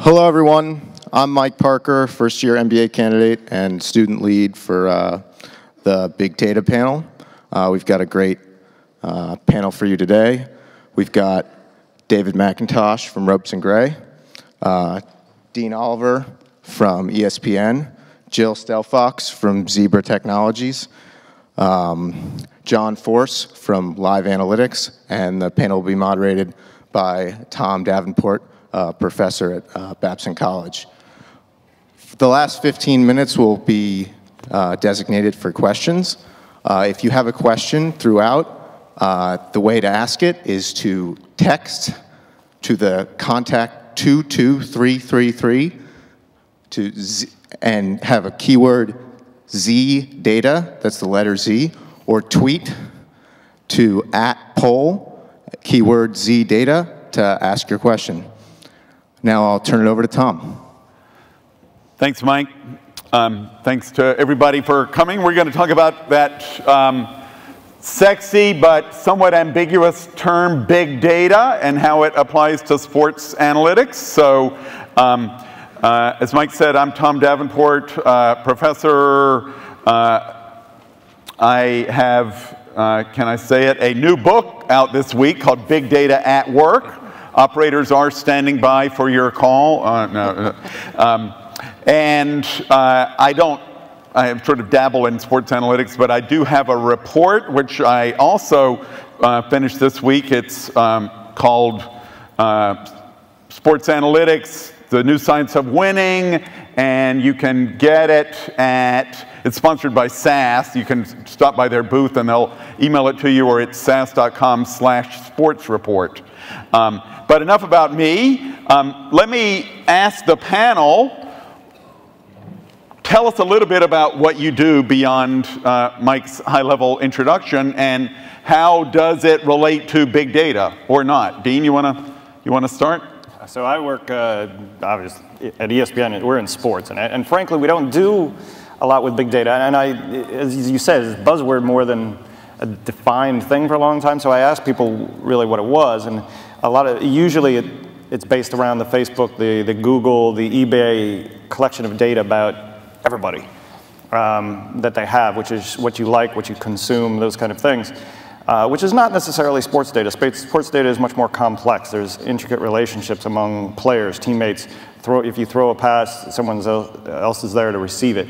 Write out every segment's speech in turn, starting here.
Hello, everyone. I'm Mike Parker, first-year MBA candidate and student lead for the Big Data panel. We've got a great panel for you today. We've got David McIntosh from Ropes and Gray, Dean Oliver from ESPN, Jill Stelfox from Zebra Technologies, John Force from Live Analytics, and the panel will be moderated by Tom Davenport, professor at Babson College. The last 15 minutes will be designated for questions. If you have a question throughout, the way to ask it is to text to the contact 22333 and have a keyword Z data, that's the letter Z, or tweet to @poll, keyword Z data, to ask your question. Now I'll turn it over to Tom. Thanks, Mike. Thanks to everybody for coming. We're going to talk about that sexy but somewhat ambiguous term, big data, and how it applies to sports analytics. So, as Mike said, I'm Tom Davenport, professor. I have, can I say it, a new book out this week called Big Data at Work. Operators are standing by for your call. I sort of dabble in sports analytics, but I do have a report which I also finished this week. It's called Sports Analytics, The New Science of Winning, and you can get it it's sponsored by SAS. You can stop by their booth and they'll email it to you, or it's sas.com/sportsreport. But enough about me. Let me ask the panel, tell us a little bit about what you do beyond Mike's high-level introduction, and how does it relate to big data or not? Dean, you want to start? So I work obviously at ESPN. We're in sports, and frankly, we don't do a lot with big data. And as you said, it's a buzzword more than a defined thing for a long time. So I asked people really what it was, and usually it's based around the Facebook, the Google, the eBay collection of data about everybody that they have, which is what you like, what you consume, those kind of things, which is not necessarily sports data. Sports data is much more complex. There's intricate relationships among players, teammates. If you throw a pass, someone else is there to receive it.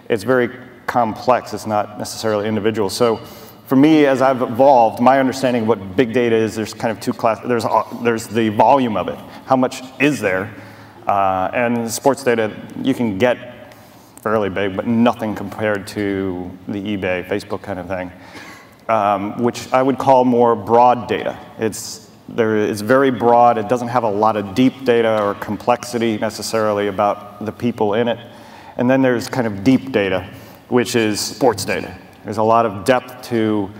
It's very complex. It's not necessarily individual. So for me, as I've evolved, my understanding of what big data is, there's kind of two classes. There's the volume of it. How much is there? And sports data, you can get fairly big, but nothing compared to the eBay, Facebook kind of thing, which I would call more broad data. It's very broad. It doesn't have a lot of deep data or complexity necessarily about the people in it. And then there's kind of deep data, which is sports data. There's a lot of depth to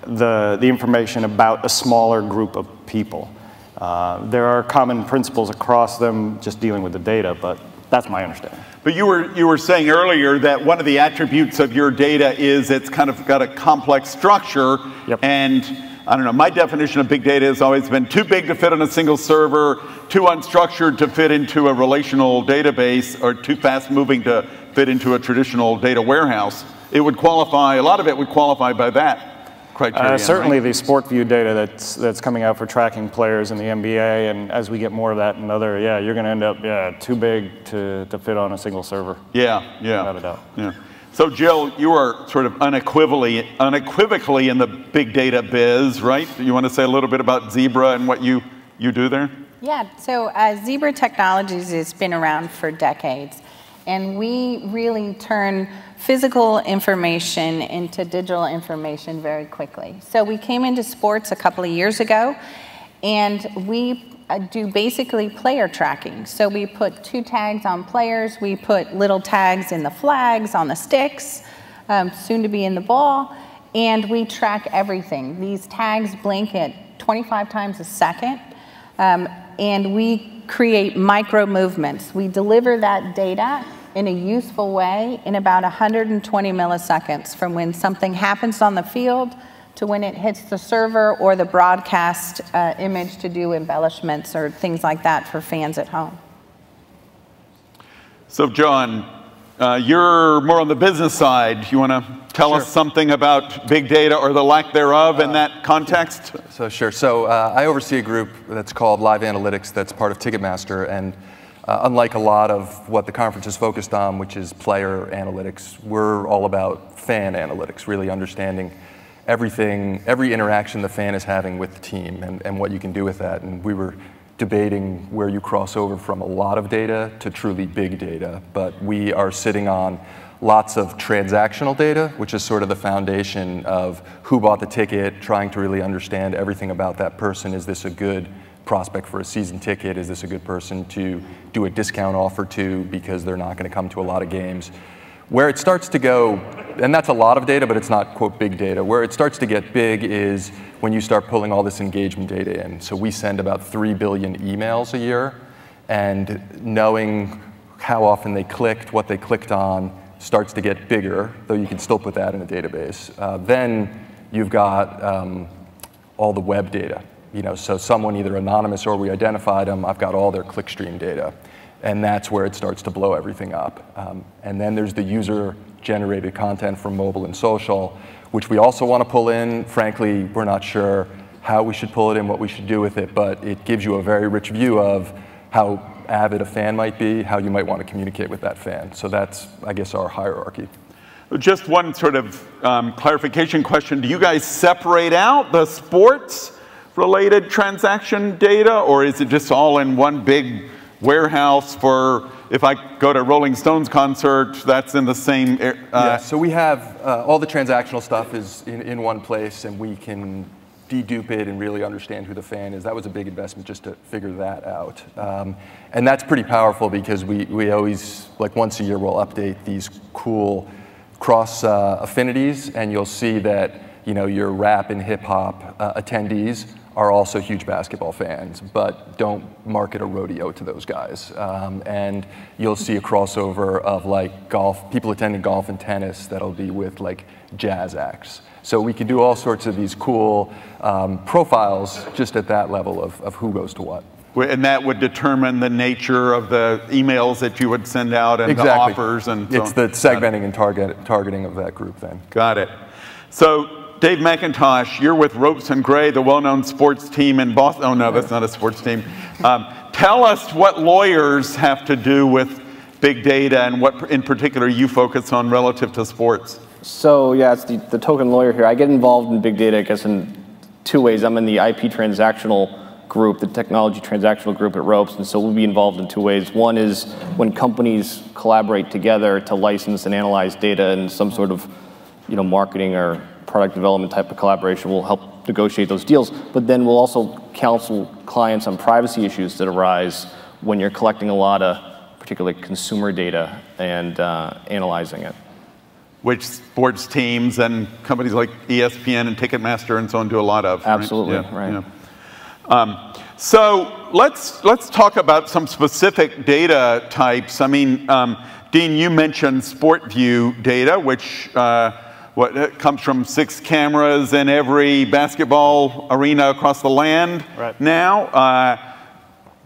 the information about a smaller group of people. There are common principles across them just dealing with the data, but that's my understanding. But you were saying earlier that one of the attributes of your data is it's kind of got a complex structure. Yep. And I don't know, my definition of big data has always been too big to fit on a single server, too unstructured to fit into a relational database, or too fast moving to fit into a traditional data warehouse. It would qualify, a lot of it would qualify by that criteria. Certainly right? The sport view data that's coming out for tracking players in the NBA, and as we get more of that in other, you're going to end up, too big to fit on a single server. Yeah. Without a doubt. Yeah. So Jill, you are sort of unequivocally in the big data biz, right? You want to say a little bit about Zebra and what you do there? Yeah, so Zebra Technologies has been around for decades, and we really turn physical information into digital information very quickly. So we came into sports a couple of years ago, and we do basically player tracking. So we put 2 tags on players, we put little tags in the flags, on the sticks, soon to be in the ball, and we track everything. These tags blink at 25 times a second, and we create micro movements. We deliver that data in a useful way in about 120 milliseconds from when something happens on the field to when it hits the server or the broadcast image to do embellishments or things like that for fans at home. So John, you're more on the business side. You want to tell us something about big data or the lack thereof in that context? So I oversee a group that's called Live Analytics that's part of Ticketmaster, and unlike a lot of what the conference is focused on, which is player analytics, we're all about fan analytics, really understanding everything, every interaction the fan is having with the team and what you can do with that. And we were debating where you cross over from a lot of data to truly big data, but we are sitting on lots of transactional data, which is sort of the foundation of who bought the ticket, trying to really understand everything about that person. Is this a good prospect for a season ticket? Is this a good person to do a discount offer to because they're not going to come to a lot of games? Where it starts to go, and that's a lot of data, but it's not, quote, big data. Where it starts to get big is when you start pulling all this engagement data in. So we send about 3 billion emails a year, and knowing how often they clicked, what they clicked on, starts to get bigger, though you can still put that in a database. Then you've got all the web data. So someone either anonymous or we identified them, I've got all their clickstream data. And that's where it starts to blow everything up. And then there's the user-generated content from mobile and social, which we also want to pull in. Frankly, we're not sure how we should pull it in, what we should do with it, but it gives you a very rich view of how avid a fan might be, how you might want to communicate with that fan. So that's, I guess, our hierarchy. Just one sort of clarification question. Do you guys separate out the sports-related transaction data, or is it just all in one big warehouse for, if I go to Rolling Stones concert, that's in the same yeah, so we have all the transactional stuff is in one place, and we can dedupe it and really understand who the fan is. That was a big investment just to figure that out. And that's pretty powerful because we always, like once a year, we'll update these cool cross affinities, and you'll see that your rap and hip hop attendees are also huge basketball fans, but don't market a rodeo to those guys. And you'll see a crossover of like golf, people attending golf and tennis that'll be with like jazz acts. So we can do all sorts of these cool profiles just at that level of who goes to what. And that would determine the nature of the emails that you would send out and the offers and so on. It's the segmenting and targeting of that group then. Got it. So Dave McIntosh, you're with Ropes and Gray, the well-known sports team in Boston. Oh, no, that's not a sports team. Tell us what lawyers have to do with big data and what in particular you focus on relative to sports. So yeah, it's the token lawyer here. I get involved in big data, I guess, in two ways. I'm in the IP transactional group, the technology transactional group at Ropes, and so we'll be involved in two ways. One is when companies collaborate together to license and analyze data in some sort of marketing or product development type of collaboration, will help negotiate those deals, but then we'll also counsel clients on privacy issues that arise when you're collecting a lot of particularly consumer data and analyzing it. Which sports teams and companies like ESPN and Ticketmaster and so on do a lot of. Absolutely, right? Yeah. So let's talk about some specific data types. I mean, Dean, you mentioned SportView data, which it comes from 6 cameras in every basketball arena across the land now.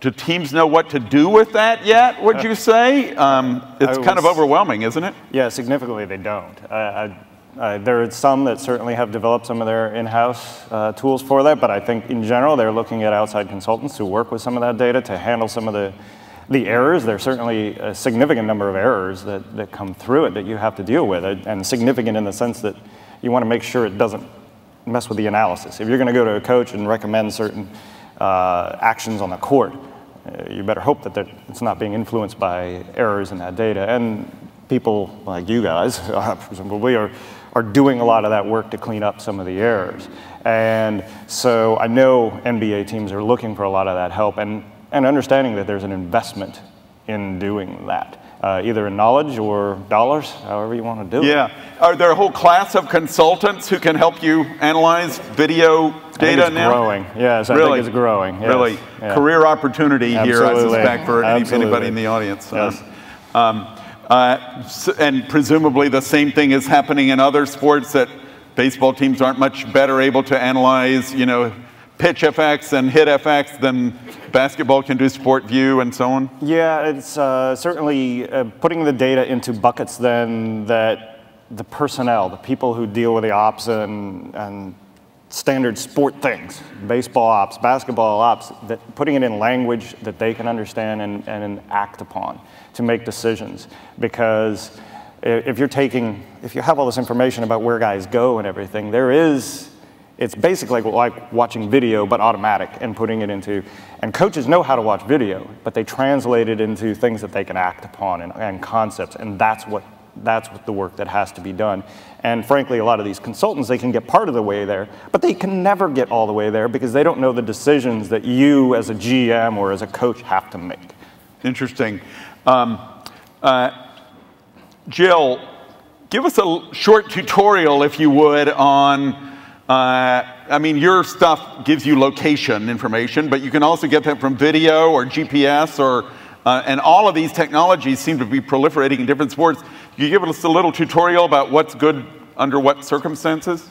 Do teams know what to do with that yet, would you say? It's kind of overwhelming, isn't it? Yeah, significantly they don't. There are some that certainly have developed some of their in-house tools for that, but I think in general they're looking at outside consultants who work with some of that data to handle some of the errors. There's certainly a significant number of errors that come through it that you have to deal with, and significant in the sense that you want to make sure it doesn't mess with the analysis. If you're going to go to a coach and recommend certain actions on the court, you better hope that it's not being influenced by errors in that data. And people like you guys, presumably, are doing a lot of that work to clean up some of the errors. And so I know NBA teams are looking for a lot of that help and understanding that there's an investment in doing that, either in knowledge or dollars, however you want to do it. Yeah. Are there a whole class of consultants who can help you analyze video data now? Growing. Yes, I think it's growing. Yes. Really? Yeah. Career opportunity here, I suspect, for anybody in the audience. Yes. And presumably the same thing is happening in other sports, that baseball teams aren't much better able to analyze, pitch FX and hit FX, then basketball can do sport view and so on? Yeah, it's certainly putting the data into buckets then that the personnel, the people who deal with the ops and standard sport things, baseball ops, basketball ops, that putting it in language that they can understand and act upon to make decisions. Because if you have all this information about where guys go and everything, it's basically like watching video, but automatic, and putting it into, and coaches know how to watch video, but they translate it into things that they can act upon and concepts, and that's what the work that has to be done. And frankly, a lot of these consultants, they can get part of the way there, but they can never get all the way there because they don't know the decisions that you as a GM or as a coach have to make. Interesting. Jill, give us a short tutorial, if you would, on I mean, your stuff gives you location information, but you can also get that from video or GPS, and all of these technologies seem to be proliferating in different sports. Can you give us a little tutorial about what's good under what circumstances?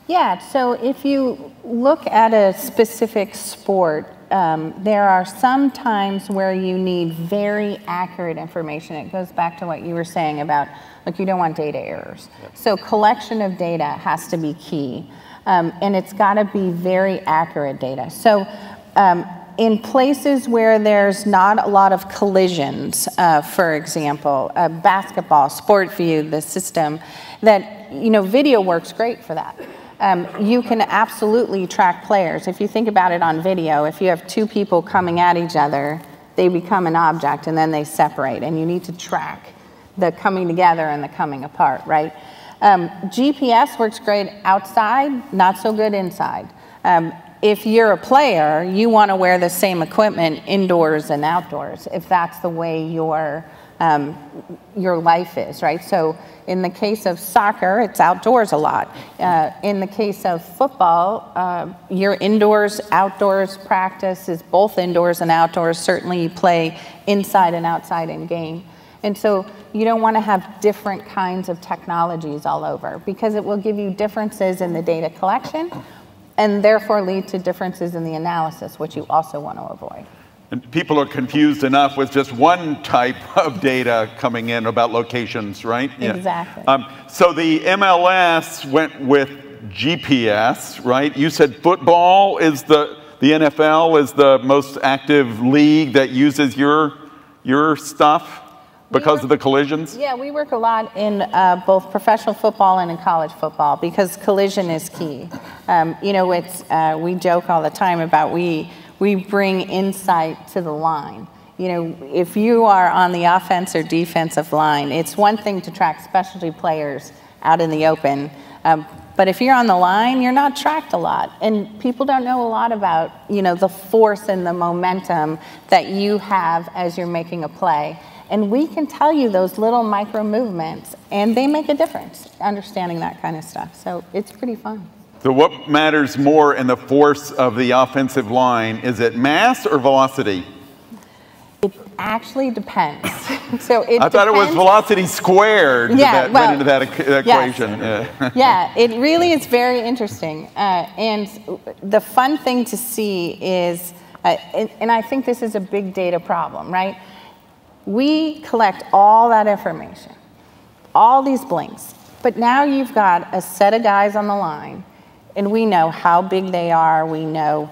Yeah, so if you look at a specific sport, there are some times where you need very accurate information. It goes back to what you were saying about, like, you don't want data errors. Yep. So collection of data has to be key, and it's got to be very accurate data. So in places where there's not a lot of collisions, for example, basketball, sport view, the system, that, video works great for that. You can absolutely track players. If you think about it on video, if you have two people coming at each other, they become an object and then they separate, and you need to track the coming together and the coming apart, right? GPS works great outside, not so good inside. If you're a player, you want to wear the same equipment indoors and outdoors, if that's the way your life is, right? So in the case of soccer, it's outdoors a lot. In the case of football, your indoors, outdoors practice is both indoors and outdoors. Certainly you play inside and outside in game. And so you don't want to have different kinds of technologies all over, because it will give you differences in the data collection and therefore lead to differences in the analysis, which you also want to avoid. And people are confused enough with just one type of data coming in about locations, right? Exactly. Yeah. So the MLS went with GPS, right? You said football is the NFL is the most active league that uses your stuff because of the collisions? Yeah, we work a lot in both professional football and in college football because collision is key. We joke all the time about we bring insight to the line. If you are on the offense or defensive line, it's one thing to track specialty players out in the open, but if you're on the line, you're not tracked a lot. And people don't know a lot about, the force and the momentum that you have as you're making a play. And we can tell you those little micro movements, and they make a difference, understanding that kind of stuff. So it's pretty fun. So what matters more in the force of the offensive line? Is it mass or velocity? It actually depends. I thought it was velocity squared that went into that equation. Yes. Yeah, it really is very interesting. And the fun thing to see is, and I think this is a big data problem, right? We collect all that information, all these blinks, but now you've got a set of guys on the line, and we know how big they are, we know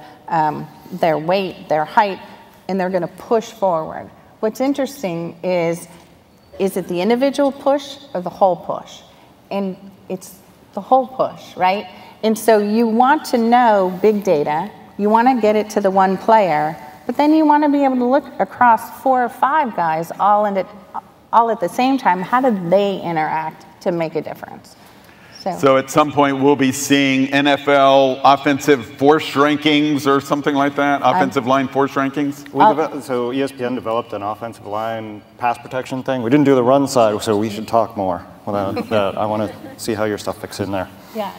their weight, their height, and they're going to push forward. What's interesting is it the individual push or the whole push? And it's the whole push, right? And so you want to know big data, you want to get it to the one player, but then you want to be able to look across 4 or 5 guys all at the same time. How do they interact to make a difference? So at some point we'll be seeing NFL offensive force rankings or something like that? Offensive line force rankings? So ESPN developed an offensive line pass protection thing. We didn't do the run side, so we should talk more about that. I want to see how your stuff fits in there. Yeah.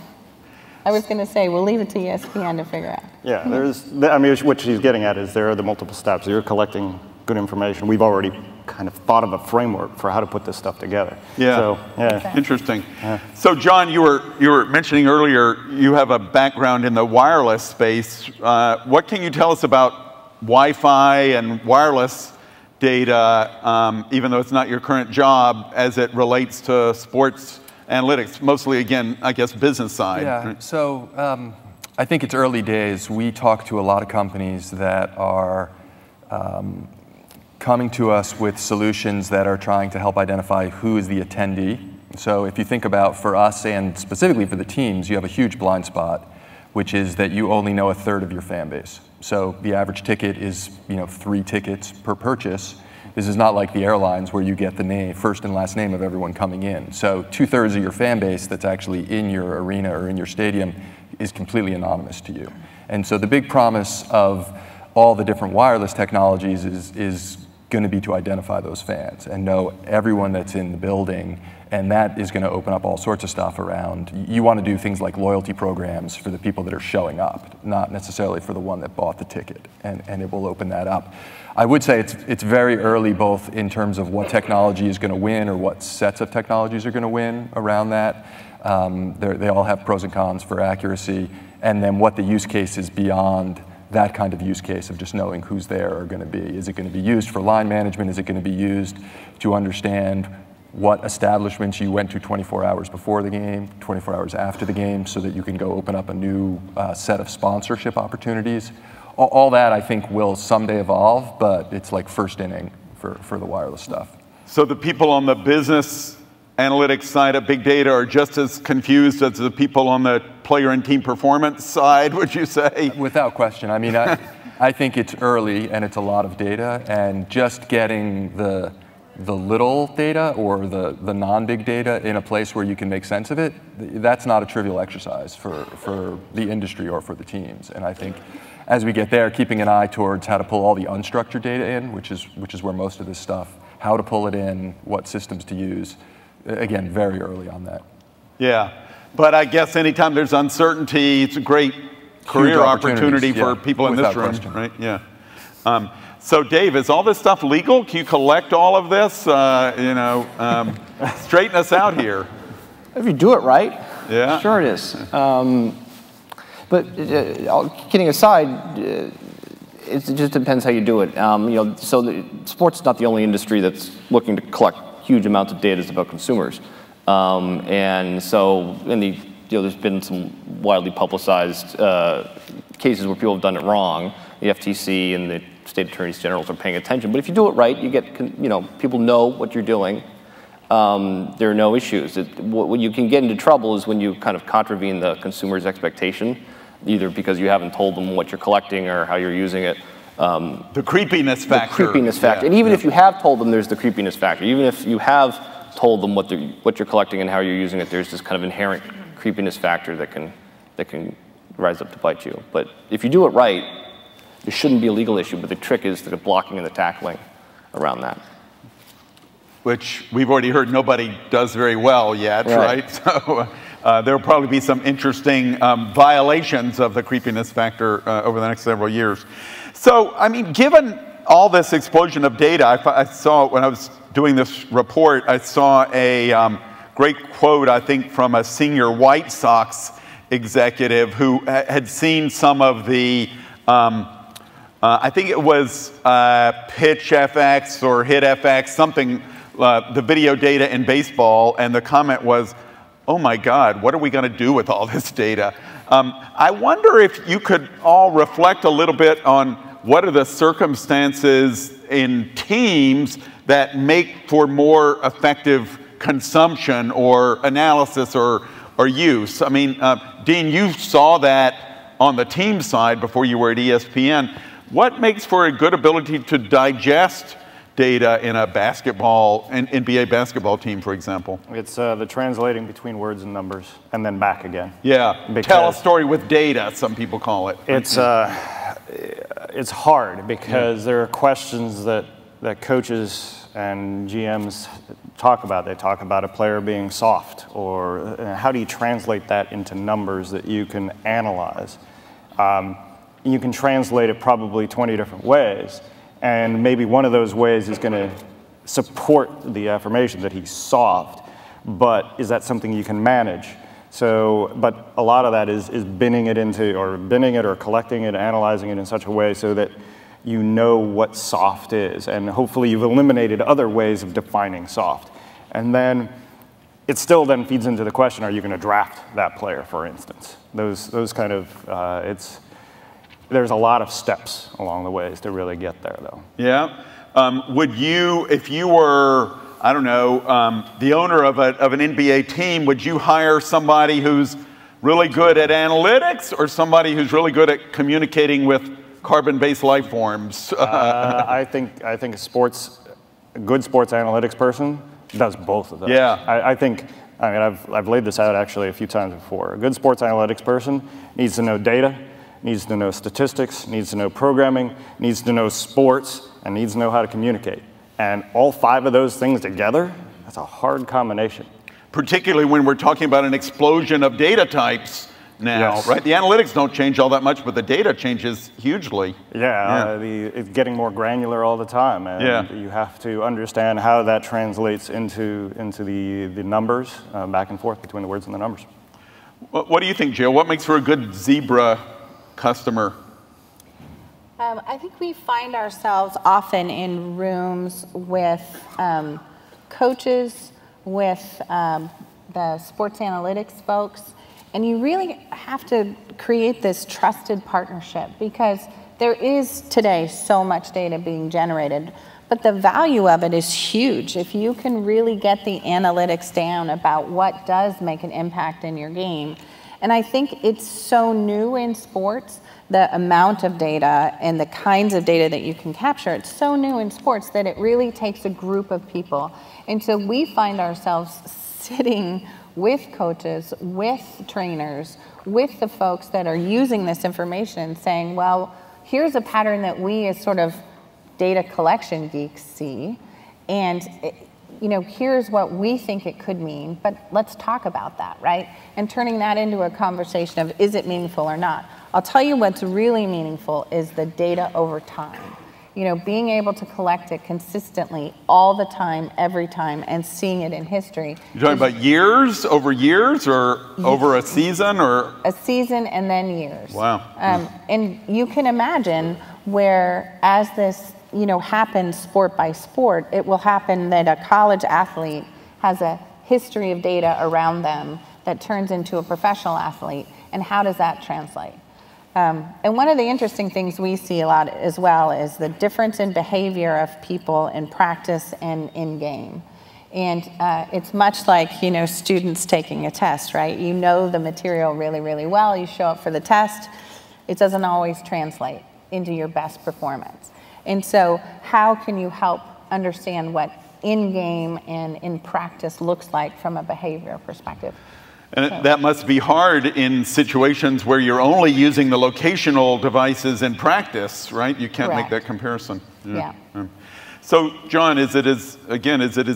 I was going to say, we'll leave it to ESPN to figure out. Yeah, what she's getting at is there are the multiple steps. You're collecting good information. We've already kind of thought of a framework for how to put this stuff together. Yeah. So, yeah. Interesting. So, John, you were mentioning earlier you have a background in the wireless space. What can you tell us about Wi-Fi and wireless data, even though it's not your current job, as it relates to sports analytics? Mostly, again, I guess, business side. Yeah. So, I think it's early days. We talk to a lot of companies that are coming to us with solutions that are trying to help identify who is the attendee. So if you think about, for us and specifically for the teams, you have a huge blind spot, which is that you only know a third of your fan base. So the average ticket is 3 tickets per purchase. This is not like the airlines where you get the name, first and last name of everyone coming in. So 2/3 of your fan base that's actually in your arena or in your stadium is completely anonymous to you. And so the big promise of all the different wireless technologies is going to be to identify those fans and know everyone that's in the building, and that is going to open up all sorts of stuff around. You want to do things like loyalty programs for the people that are showing up, not necessarily for the one that bought the ticket, and it will open that up. I would say it's very early, both in terms of what technology is going to win or what sets of technologies are going to win around that. They all have pros and cons for accuracy, and then what the use case is beyond that kind of use case of just knowing who's there are going to be. Is it going to be used for line management? Is it going to be used to understand what establishments you went to 24 hours before the game, 24 hours after the game, so that you can go open up a new set of sponsorship opportunities? All that, I think, will someday evolve, but it's like first inning for the wireless stuff. So the people on the business analytics side of big data are just as confused as the people on the player and team performance side, would you say? Without question. I mean, I think it's early and it's a lot of data, and just getting the little data or the non-big data in a place where you can make sense of it, that's not a trivial exercise for the industry or for the teams. And I think as we get there, keeping an eye towards how to pull all the unstructured data in, which is where most of this stuff, how to pull it in, what systems to use. Again, very early on that. Yeah, but I guess anytime there's uncertainty, it's a great career opportunity for people in this room, right? Yeah. So Dave, is all this stuff legal? Can you collect all of this? Straighten us out here. If you do it right, yeah, sure it is. But kidding aside, it just depends how you do it. So sports is not the only industry that's looking to collect huge amounts of data about consumers, and so there's been some widely publicized cases where people have done it wrong. The FTC and the state attorneys generals are paying attention. But if you do it right, you get people know what you're doing. There are no issues. What you can get into trouble is when you kind of contravene the consumer's expectation, either because you haven't told them what you're collecting or how you're using it. The creepiness factor. The creepiness factor. Yeah, and even if you have told them, there's the creepiness factor. Even if you have told them what you're collecting and how you're using it, there's this kind of inherent creepiness factor that can rise up to bite you. But if you do it right, there shouldn't be a legal issue. But the trick is the blocking and the tackling around that. Which we've already heard nobody does very well yet, right? So there'll probably be some interesting violations of the creepiness factor over the next several years. So, I mean, given all this explosion of data, I saw, when I was doing this report, I saw a great quote, I think, from a senior White Sox executive who had seen some of the, I think it was Pitch FX or Hit FX, something, the video data in baseball, and the comment was, oh my God, what are we going to do with all this data? I wonder if you could all reflect a little bit on what are the circumstances in teams that make for more effective consumption or analysis or use. I mean, Dean, you saw that on the team side before you were at ESPN. What makes for a good ability to digest data in a NBA basketball team, for example? It's the translating between words and numbers and then back again. Yeah, tell a story with data, some people call it. It's hard because there are questions that coaches and GMs talk about. They talk about a player being soft, or how do you translate that into numbers that you can analyze? You can translate it probably 20 different ways. And maybe one of those ways is going to support the affirmation that he's soft, but is that something you can manage? So, but a lot of that is binning it or collecting it, analyzing it in such a way so that you know what soft is, and hopefully you've eliminated other ways of defining soft. And then it still then feeds into the question, are you going to draft that player, for instance? Those kind of, there's a lot of steps along the ways to really get there, though. Yeah. Would you, if you were, I don't know, the owner of an NBA team, would you hire somebody who's really good at analytics or somebody who's really good at communicating with carbon-based life forms? I think a good sports analytics person does both of those. Yeah. I've laid this out actually a few times before. A good sports analytics person needs to know data, needs to know statistics, needs to know programming, needs to know sports, and needs to know how to communicate. And all 5 of those things together, that's a hard combination. Particularly when we're talking about an explosion of data types now, Yes. right? The analytics don't change all that much, but the data changes hugely. It's getting more granular all the time, and you have to understand how that translates into the numbers, back and forth between the words and the numbers. What do you think, Jill? What makes for a good Zebra customer? I think we find ourselves often in rooms with coaches, with the sports analytics folks, and you really have to create this trusted partnership because there is today so much data being generated, but the value of it is huge. If you can really get the analytics down about what does make an impact in your game, and I think it's so new in sports, the amount of data and the kinds of data that you can capture, it's so new in sports that it really takes a group of people. And so we find ourselves sitting with coaches, with trainers, with the folks that are using this information saying, well, here's a pattern that we as sort of data collection geeks see, and here's what we think it could mean, but let's talk about that, right? And turning that into a conversation of, is it meaningful or not? I'll tell you what's really meaningful is the data over time. Being able to collect it consistently all the time, every time, and seeing it in history. You're talking about years, or over a season, or? A season and then years. Wow. And you can imagine where as this happens sport by sport, it will happen that a college athlete has a history of data around them that turns into a professional athlete, and how does that translate? And one of the interesting things we see a lot as well is the difference in behavior of people in practice and in game. And it's much like, students taking a test, right? You know the material really, really well. You show up for the test. It doesn't always translate into your best performance. And so how can you help understand what in-game and in practice looks like from a behavior perspective? And that must be hard in situations where you're only using the locational devices in practice, right? You can't make that comparison. Yeah. So, John, is it as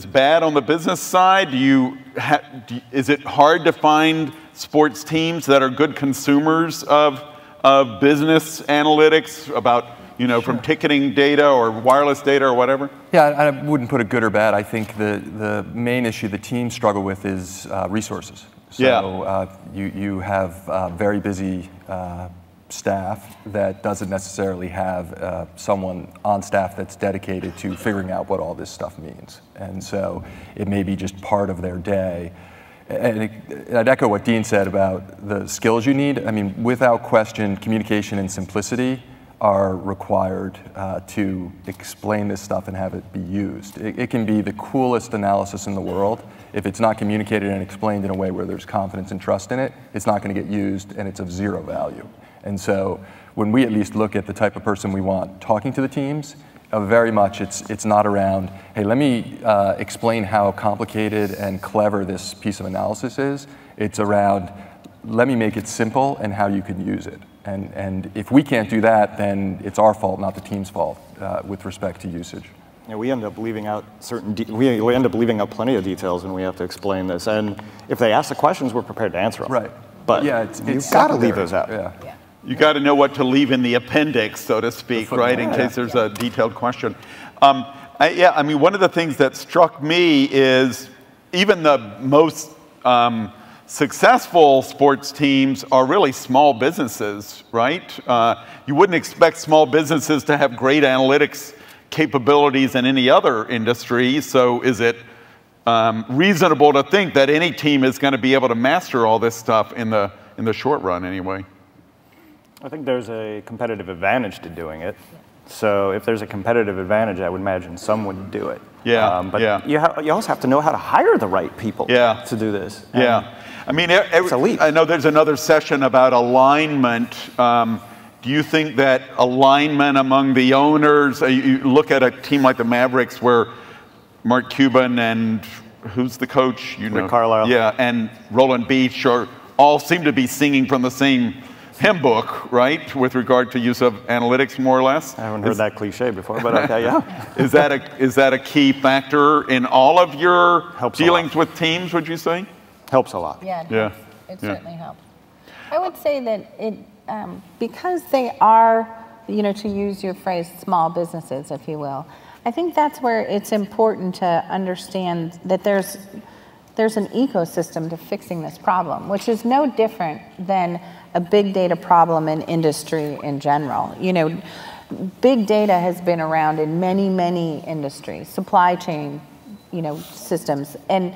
bad on the business side? Is it hard to find sports teams that are good consumers of business analytics about, from ticketing data or wireless data or whatever? Yeah, I wouldn't put it good or bad. I think the main issue the teams struggle with is resources. So you have very busy staff that doesn't necessarily have someone on staff that's dedicated to figuring out what all this stuff means. And so it may be just part of their day. And I'd echo what Dean said about the skills you need. I mean, without question, communication and simplicity are required to explain this stuff and have it be used. It can be the coolest analysis in the world. If it's not communicated and explained in a way where there's confidence and trust in it, it's not going to get used and it's of zero value. And so when we at least look at the type of person we want talking to the teams, very much it's not around, hey, let me explain how complicated and clever this piece of analysis is. It's around, let me make it simple and how you can use it. And if we can't do that, then it's our fault, not the team's fault, with respect to usage. Yeah, we end up leaving out we end up leaving out plenty of details when we have to explain this. And if they ask the questions, we're prepared to answer them. Right. But yeah, you've got to leave those out. Yeah. You got to know what to leave in the appendix, so to speak, right, in case there's a detailed question. Yeah, I mean, one of the things that struck me is even the most successful sports teams are really small businesses, right? You wouldn't expect small businesses to have great analytics capabilities in any other industry, so is it reasonable to think that any team is going to be able to master all this stuff in the short run anyway? I think there's a competitive advantage to doing it. So if there's a competitive advantage, I would imagine some would do it. Yeah, but you also have to know how to hire the right people to do this. Yeah. I mean, it's a leap. I know there's another session about alignment. Do you think that alignment among the owners, you look at a team like the Mavericks where Mark Cuban and who's the coach? Rick Carlisle. Yeah, and Roland Beach all seem to be singing from the same hymn book, right, with regard to use of analytics, more or less? I haven't heard that cliche before, but okay, yeah. Is that a key factor in all of your dealings with teams, would you say? Helps a lot. Yeah, it certainly helps. I would say that it, because they are, to use your phrase, small businesses, if you will, I think that's where it's important to understand that there's an ecosystem to fixing this problem, which is no different than a big data problem in industry in general. Big data has been around in many, many industries, supply chain, systems. And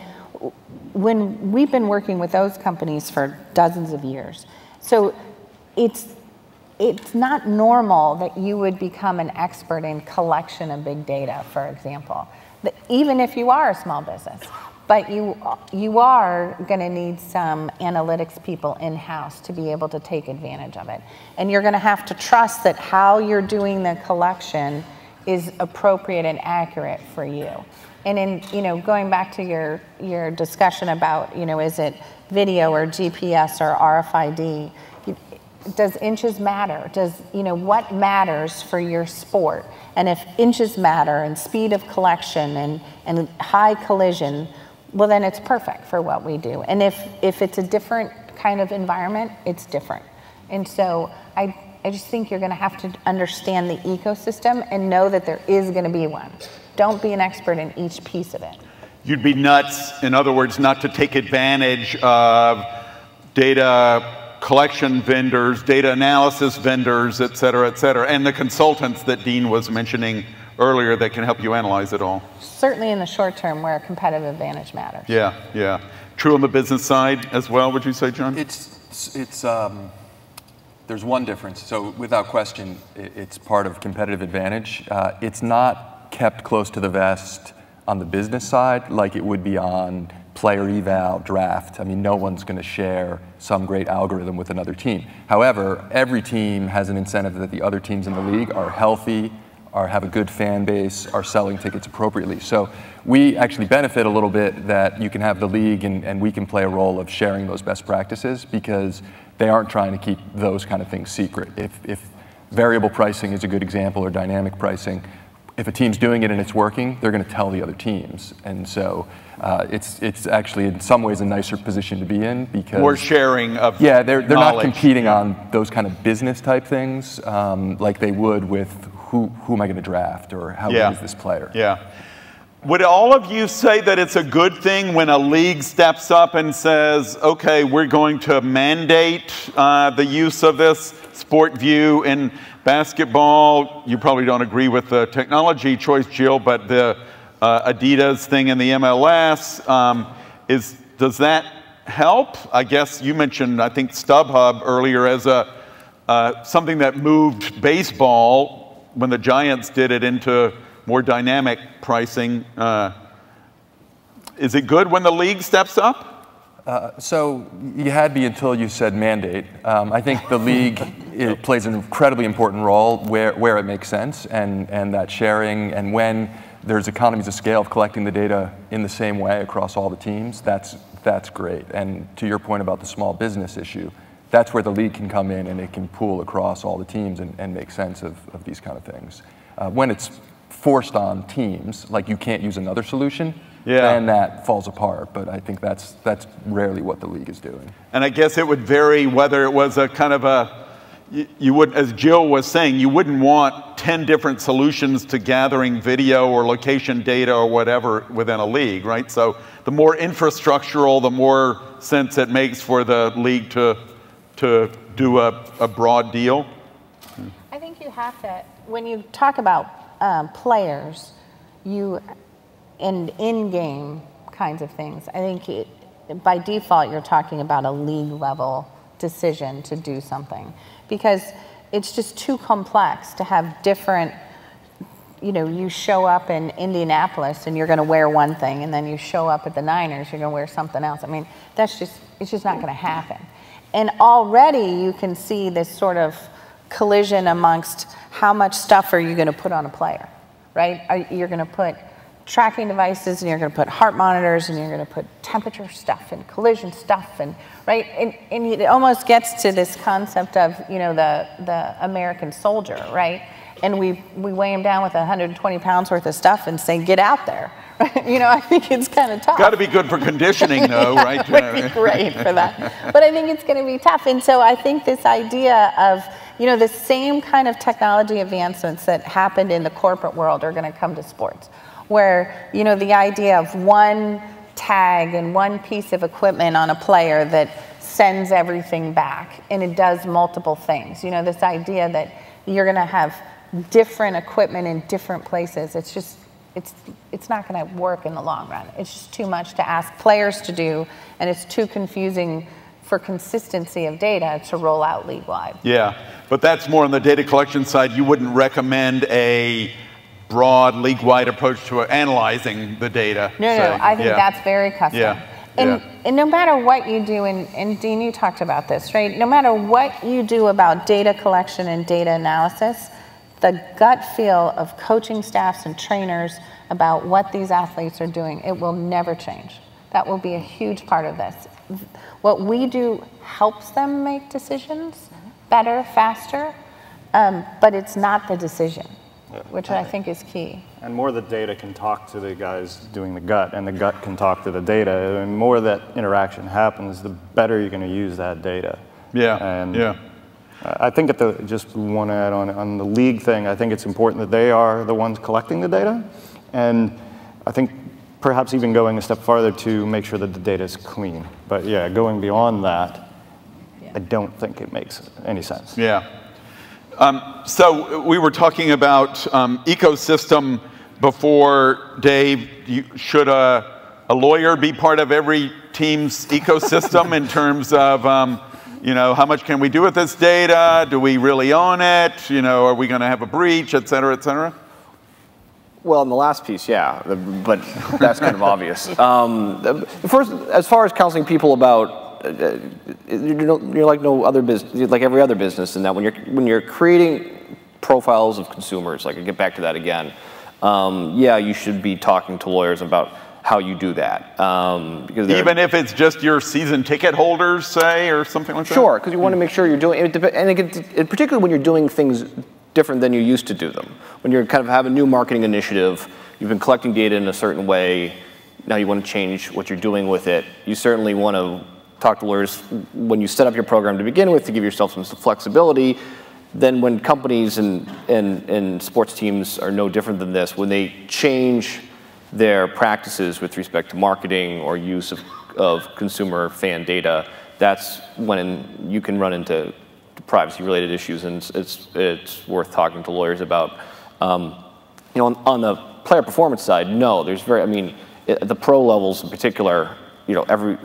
when we've been working with those companies for dozens of years. So it's not normal that you would become an expert in collection of big data, for example, even if you are a small business. But you are going to need some analytics people in-house to be able to take advantage of it. And you're going to have to trust that how you're doing the collection is appropriate and accurate for you. And in going back to your discussion about is it video or GPS or RFID, does inches matter? Does what matters for your sport? And if inches matter and speed of collection and high collision, well, then it's perfect for what we do. And if it's a different kind of environment, it's different. And so I just think you're going to have to understand the ecosystem and know that there is going to be one. Don't be an expert in each piece of it. You'd be nuts, in other words, not to take advantage of data collection vendors, data analysis vendors, et cetera, and the consultants that Dean was mentioning earlier that can help you analyze it all. Certainly in the short term where a competitive advantage matters. Yeah. True on the business side as well, would you say, John? There's one difference. So without question, it's part of competitive advantage. It's not kept close to the vest on the business side like it would be on player eval, draft. I mean, no one's going to share some great algorithm with another team. However, every team has an incentive that the other teams in the league are healthy, have a good fan base, are selling tickets appropriately. So we actually benefit a little bit that you can have the league and we can play a role of sharing those best practices because they aren't trying to keep those kind of things secret. If variable pricing is a good example or dynamic pricing, if a team's doing it and it's working, they're going to tell the other teams. And so it's actually in some ways a nicer position to be in because more sharing of they're not competing on those kind of business type things like they would with who am I going to draft or how good is this player? Yeah. Would all of you say that it's a good thing when a league steps up and says, okay, we're going to mandate the use of this Sport View in basketball? You probably don't agree with the technology choice, Jill, but the Adidas thing in the MLS, does that help? I guess you mentioned, I think, StubHub earlier as something that moved baseball when the Giants did it into more dynamic pricing. Is it good when the league steps up? So you had me until you said mandate. I think the league plays an incredibly important role where it makes sense and that sharing and when there's economies of scale of collecting the data in the same way across all the teams, that's great. And to your point about the small business issue, that's where the league can come in and it can pool across all the teams and make sense of these kind of things. When it's forced on teams, like you can't use another solution, then that falls apart. But I think that's rarely what the league is doing. And I guess it would vary whether it was a kind of a you would, as Jill was saying, you wouldn't want 10 different solutions to gathering video or location data or whatever within a league, right? So the more infrastructural, the more sense it makes for the league to do a broad deal. I think you have to, when you talk about players, and in-game kinds of things, I think by default you're talking about a league level decision to do something, because it's just too complex to have different, you show up in Indianapolis and you're going to wear one thing, and then you show up at the Niners, you're going to wear something else. I mean, it's just not going to happen. And already you can see this sort of collision amongst how much stuff are you going to put on a player, right? You're going to put tracking devices, and you're going to put heart monitors, and you're going to put temperature stuff and collision stuff, and right, and it almost gets to this concept of the American soldier, right? And we weigh him down with 120 pounds worth of stuff and say, get out there. I think it's kind of tough. Got to be good for conditioning, though, yeah, right? It would be great for that. But I think it's going to be tough. And so I think this idea of, the same kind of technology advancements that happened in the corporate world are going to come to sports, where, the idea of one tag and one piece of equipment on a player that sends everything back, and it does multiple things. This idea that you're going to have different equipment in different places. It's not going to work in the long run. It's just too much to ask players to do, and it's too confusing for consistency of data to roll out league-wide. Yeah, but that's more on the data collection side. You wouldn't recommend a broad league-wide approach to analyzing the data. No, I think that's very custom. Yeah. And no matter what you do, and Dean, you talked about this, right? No matter what you do about data collection and data analysis, the gut feel of coaching staffs and trainers about what these athletes are doing, it will never change. That will be a huge part of this. What we do helps them make decisions better, faster, but it's not the decision, which I think is key. And more the data can talk to the guys doing the gut, and the gut can talk to the data. And more that interaction happens, the better you're going to use that data. Yeah. And I think just want to add on the league thing, I think it's important that they are the ones collecting the data. And I think perhaps even going a step farther to make sure that the data is clean. But yeah, going beyond that, I don't think it makes any sense. Yeah. So we were talking about ecosystem before, Dave. Should a lawyer be part of every team's ecosystem in terms of, how much can we do with this data? Do we really own it? Are we going to have a breach, et cetera, et cetera? Well, in the last piece, yeah, but that's kind of obvious. First, as far as counseling people about, you're like no other business, like every other business, in that when you're creating profiles of consumers, like I get back to that again, yeah, you should be talking to lawyers about how you do that. Because even if it's just your season ticket holders, say, or something like that? Sure, because you want to make sure you're doing it, and particularly when you're doing things different than you used to do them. When you're kind of have a new marketing initiative, you've been collecting data in a certain way, now you want to change what you're doing with it. You certainly want to talk to lawyers when you set up your program to begin with to give yourself some flexibility. Then when companies and sports teams are no different than this, when they change their practices with respect to marketing or use of consumer fan data, that's when you can run into privacy-related issues, and it's worth talking to lawyers about. On the player performance side, no, there's at the pro levels in particular, every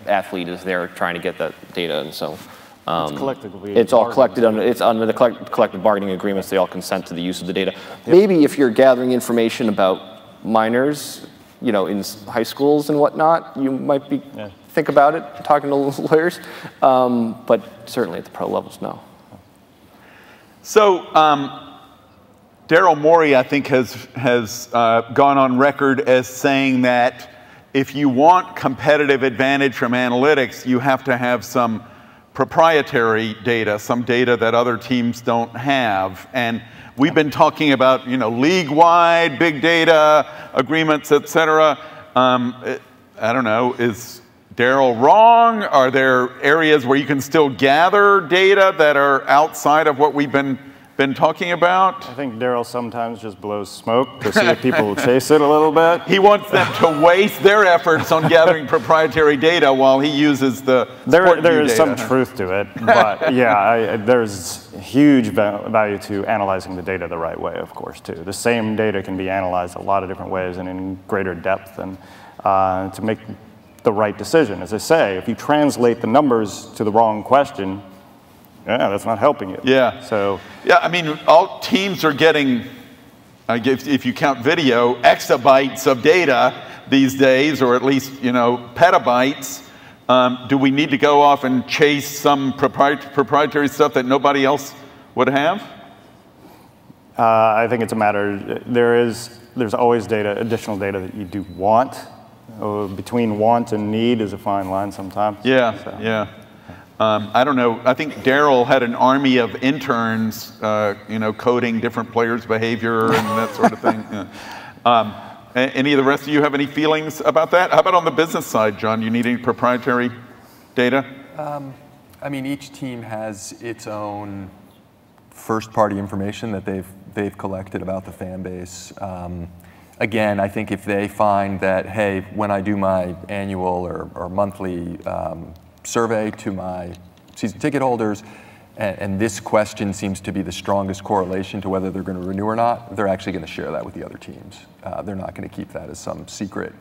athlete is there trying to get that data, and so it's all collected under the collective bargaining agreements. They all consent to the use of the data. Yep. Maybe if you're gathering information about minors, in high schools and whatnot, you might be think about it, talking to lawyers, but certainly at the pro levels, no. So Daryl Morey, I think, has gone on record as saying that if you want competitive advantage from analytics, you have to have some proprietary data, some data that other teams don't have. And we've been talking about, league-wide big data agreements, et cetera. I don't know, Daryl wrong? Are there areas where you can still gather data that are outside of what we've been talking about? I think Daryl sometimes just blows smoke to see if people will chase it a little bit. He wants them to waste their efforts on gathering proprietary data while he uses the There is some truth to it, but yeah, there's huge value to analyzing the data the right way, of course, too. The same data can be analyzed a lot of different ways and in greater depth, and to make the right decision. As I say, if you translate the numbers to the wrong question, yeah, that's not helping you. Yeah. So. Yeah, I mean, all teams are getting, if you count video, exabytes of data these days, or at least, petabytes. Do we need to go off and chase some proprietary stuff that nobody else would have? I think it's a matter. There's always additional data that you do want. Between want and need is a fine line sometimes. Yeah, so. Yeah. I don't know. I think Daryl had an army of interns, coding different players' behavior and that sort of thing. Yeah. Any of the rest of you have any feelings about that? How about on the business side, John? You need any proprietary data? I mean, each team has its own first-party information that they've collected about the fan base. Again, I think if they find that, hey, when I do my annual or monthly survey to my season ticket holders, and this question seems to be the strongest correlation to whether they're going to renew or not, they're actually going to share that with the other teams. They're not going to keep that as some secret.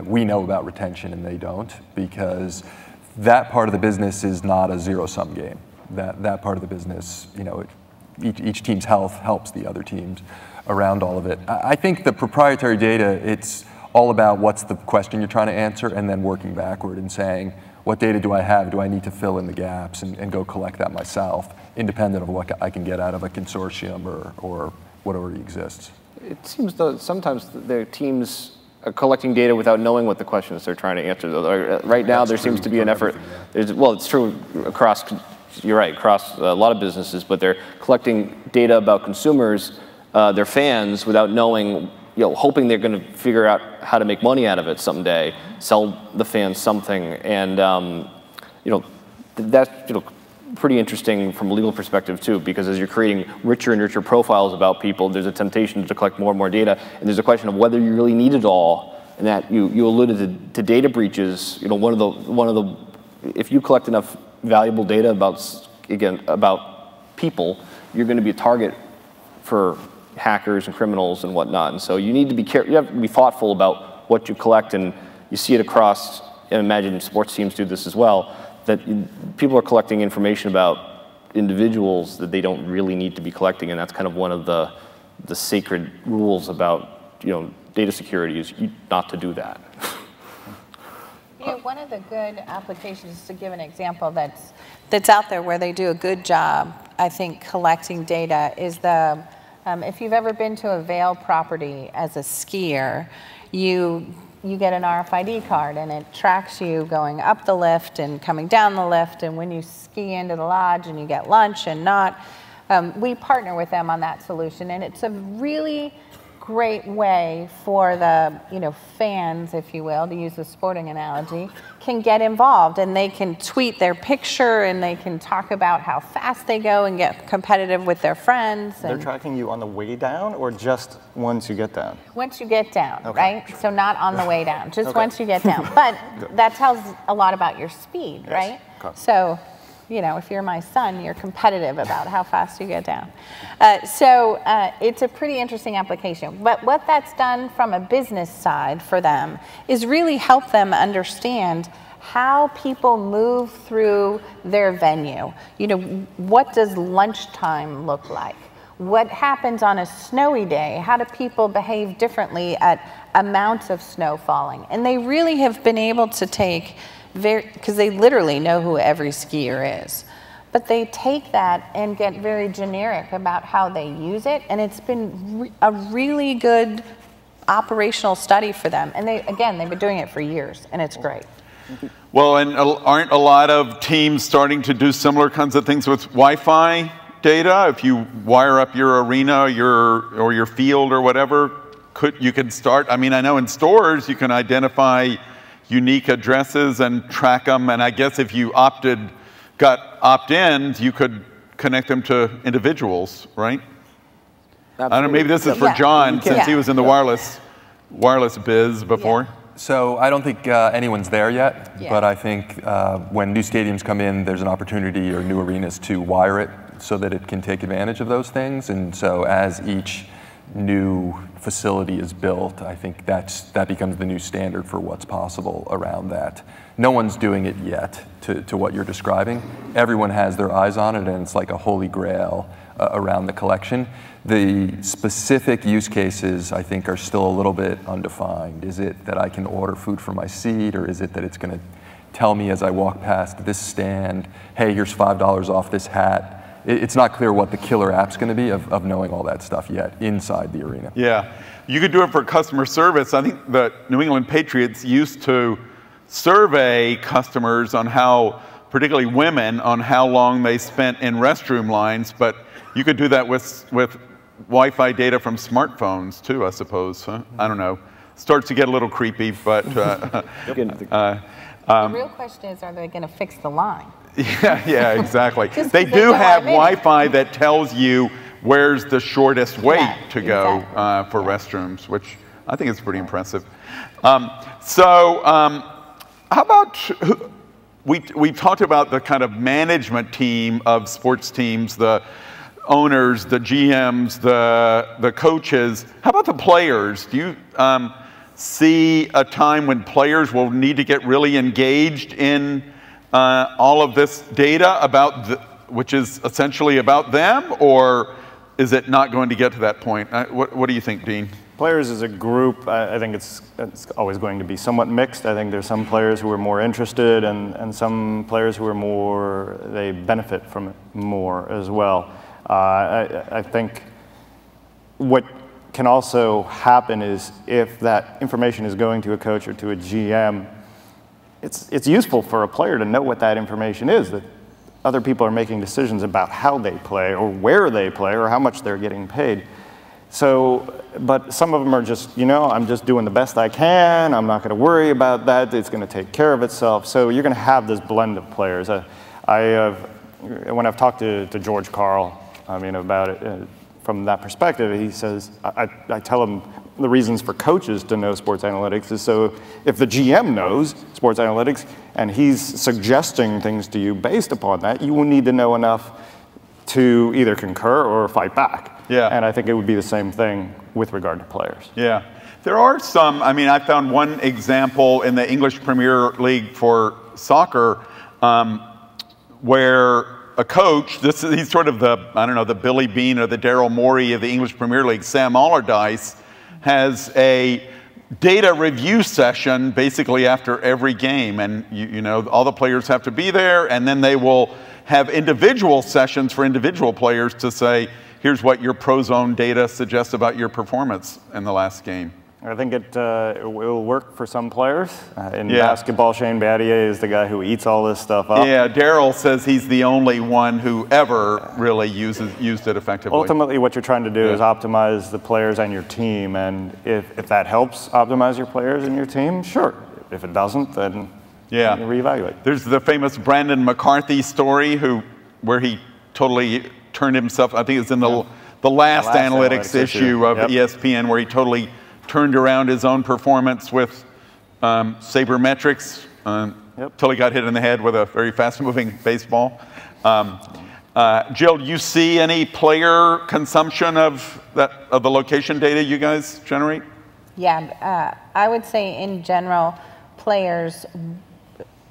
We know about retention and they don't, because that part of the business is not a zero-sum game. That part of the business, each team's health helps the other teams around all of it. I think the proprietary data, it's all about what's the question you're trying to answer, and then working backward and saying, what data do I have? Do I need to fill in the gaps and go collect that myself, independent of what I can get out of a consortium or what already exists? It seems though sometimes the teams are collecting data without knowing what the questions they're trying to answer. Right now, there seems to be an effort. Well, it's true across. You're right, across a lot of businesses, but they're collecting data about consumers, their fans, without knowing, hoping they're going to figure out how to make money out of it someday, sell the fans something, and that's pretty interesting from a legal perspective too, because as you're creating richer and richer profiles about people, there's a temptation to collect more and more data, and there's a question of whether you really need it all, and that you alluded to data breaches. One of the if you collect enough valuable data about people, you're going to be a target for hackers and criminals and whatnot. And so you need to be careful. You have to be thoughtful about what you collect, and you see it across. And imagine sports teams do this as well. That people are collecting information about individuals that they don't really need to be collecting, and that's kind of one of the sacred rules about data security is not to do that. One of the good applications, to give an example that's out there where they do a good job, I think, collecting data is if you've ever been to a Vail property as a skier, you get an RFID card and it tracks you going up the lift and coming down the lift, and when you ski into the lodge and you get lunch and not. We partner with them on that solution, and it's a really great way for the fans, if you will, to use the sporting analogy, can get involved, and they can tweet their picture and they can talk about how fast they go and get competitive with their friends. They're tracking you on the way down or just once you get down? Once you get down, okay. Right? So not on the way down, just once you get down. But that tells a lot about your speed, yes. Right? Okay. So, if you're my son, you're competitive about how fast you get down. So it's a pretty interesting application. But what that's done from a business side for them is really help them understand how people move through their venue. What does lunchtime look like? What happens on a snowy day? How do people behave differently at amounts of snow falling? And they really have been able to take because they literally know who every skier is. But they take that and get very generic about how they use it, and it's been a really good operational study for them. And they've been doing it for years, and it's great. Well, and aren't a lot of teams starting to do similar kinds of things with Wi-Fi data? If you wire up your arena, or your field or whatever, you could start. I mean, I know in stores you can identify unique addresses and track them. And I guess if you got opt-ins, you could connect them to individuals, right? Absolutely. I don't know, maybe this is for Yeah. John, since Yeah. he was in the wireless biz before. So I don't think anyone's there yet, Yeah. but I think when new stadiums come in, there's an opportunity or new arenas to wire it so that it can take advantage of those things. And so as each new facility is built, I think that becomes the new standard for what's possible around that. No one's doing it yet to what you're describing. Everyone has their eyes on it, and it's like a holy grail around the collection. The specific use cases, I think, are still a little bit undefined. Is it that I can order food from my seat, or is it that it's going to tell me as I walk past this stand, hey, here's $5 off this hat? It's not clear what the killer app's going to be of knowing all that stuff yet inside the arena. Yeah, you could do it for customer service. I think the New England Patriots used to survey customers on how, particularly women, on how long they spent in restroom lines, but you could do that with Wi-Fi data from smartphones too, I suppose. Huh? I don't know. Starts to get a little creepy, but The real question is, are they going to fix the line? yeah, exactly. Just They 'cause they do know have I'm in. Wi-Fi that tells you where's the shortest wait Yeah, to go exactly. for restrooms, which I think is pretty impressive. How about, we talked about the kind of management team of sports teams, the owners, the GMs, the coaches. How about the players? Do you see a time when players will need to get really engaged in all of this data which is essentially about them, or is it not going to get to that point? What do you think, Dean? Players as a group, I think it's always going to be somewhat mixed. I think there's some players who are more interested and some players who are they benefit from it more as well. I think what can also happen is if that information is going to a coach or to a GM, it's useful for a player to know what that information is, that other people are making decisions about how they play or where they play or how much they're getting paid. So, but some of them are just, I'm just doing the best I can. I'm not going to worry about that. It's going to take care of itself. So you're going to have this blend of players. When I've talked to George Karl, about it from that perspective, he says, I tell him the reasons for coaches to know sports analytics is so if the GM knows sports analytics and he's suggesting things to you based upon that, you will need to know enough to either concur or fight back. Yeah. And I think it would be the same thing with regard to players. Yeah. There are some, I found one example in the English Premier League for soccer where a coach, he's sort of the Billy Bean or the Daryl Morey of the English Premier League, Sam Allardyce, has a data review session basically after every game. And all the players have to be there, and then they will have individual sessions for individual players to say, here's what your ProZone data suggests about your performance in the last game. I think it will work for some players. In basketball, Shane Battier is the guy who eats all this stuff up. Yeah, Daryl says he's the only one who ever really used it effectively. Ultimately, what you're trying to do is optimize the players and your team, and if that helps optimize your players and your team, sure. If it doesn't, then you reevaluate. There's the famous Brandon McCarthy story where he totally turned himself, I think it's in the last analytics issue of ESPN, where he totally turned around his own performance with sabermetrics until he got hit in the head with a very fast-moving baseball. Jill, do you see any player consumption of the location data you guys generate? Yeah, I would say in general, players,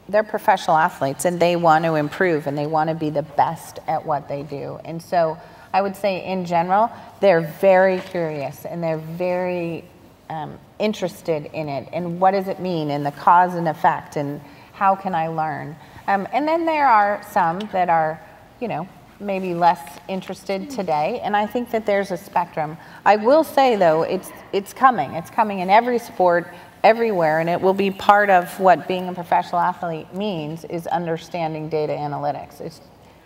they're professional athletes and they want to improve and they want to be the best at what they do. And so I would say in general, they're very curious and they're very interested in it and what does it mean and the cause and effect and how can I learn. And then there are some that are, maybe less interested today, and I think that there's a spectrum. I will say though, it's coming. It's coming in every sport, everywhere, and it will be part of what being a professional athlete means is understanding data analytics.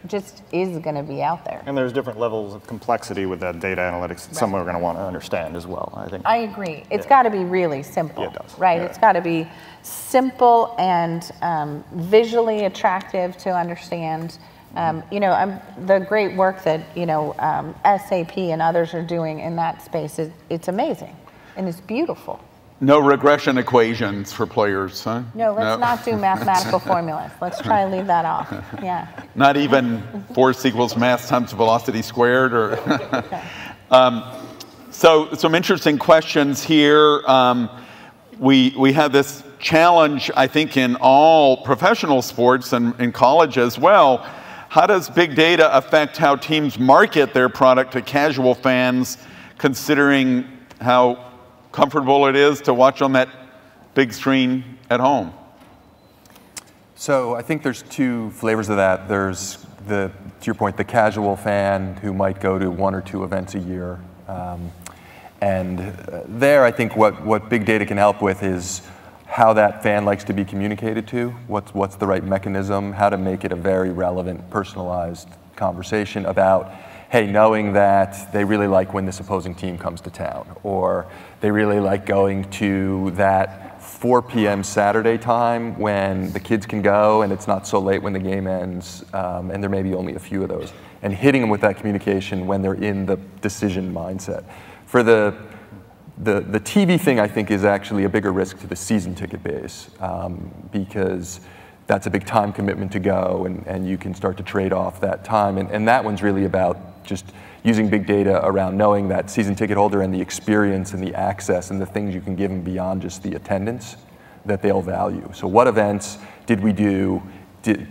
just is going to be out there. And there's different levels of complexity with that data analytics that some are going to want to understand as well, I think. I agree. It's got to be really simple. Yeah, it does. Right? Yeah. It's got to be simple and visually attractive to understand. The great work that, SAP and others are doing in that space, it's amazing. And it's beautiful. No regression equations for players, huh? No, let's not do mathematical formulas. Let's try to leave that off. Yeah. Not even force equals mass times velocity squared, or so some interesting questions here. We have this challenge, I think, in all professional sports and in college as well. How does big data affect how teams market their product to casual fans, considering how comfortable it is to watch on that big screen at home? So I think there's two flavors of that. There's to your point, the casual fan who might go to 1 or 2 events a year. There I think what big data can help with is how that fan likes to be communicated to, what's the right mechanism, how to make it a very relevant, personalized conversation about, hey, knowing that they really like when this opposing team comes to town, or they really like going to that 4 p.m. Saturday time when the kids can go and it's not so late when the game ends, and there may be only a few of those, and hitting them with that communication when they're in the decision mindset. For the TV thing, I think, is actually a bigger risk to the season ticket base, because that's a big time commitment to go, and you can start to trade off that time. And that one's really about just using big data around knowing that season ticket holder and the experience and the access and the things you can give them beyond just the attendance that they'll value. So what events did we do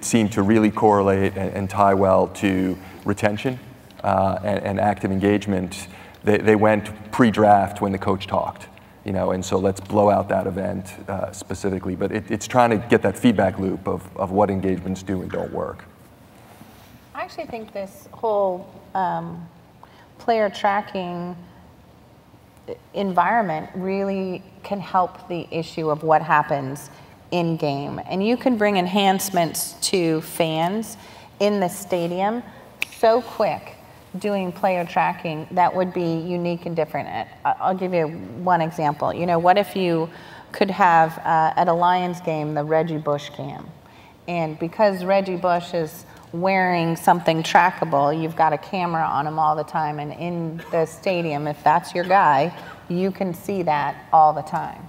seem to really correlate and tie well to retention and active engagement? They went pre-draft when the coach talked, and so let's blow out that event specifically. But it's trying to get that feedback loop of what engagements do and don't work. I actually think this whole player tracking environment really can help the issue of what happens in game. And you can bring enhancements to fans in the stadium so quick doing player tracking that would be unique and different. I'll give you one example. What if you could have at a Lions game the Reggie Bush cam? And because Reggie Bush is wearing something trackable, you've got a camera on him all the time, and in the stadium, if that's your guy, you can see that all the time.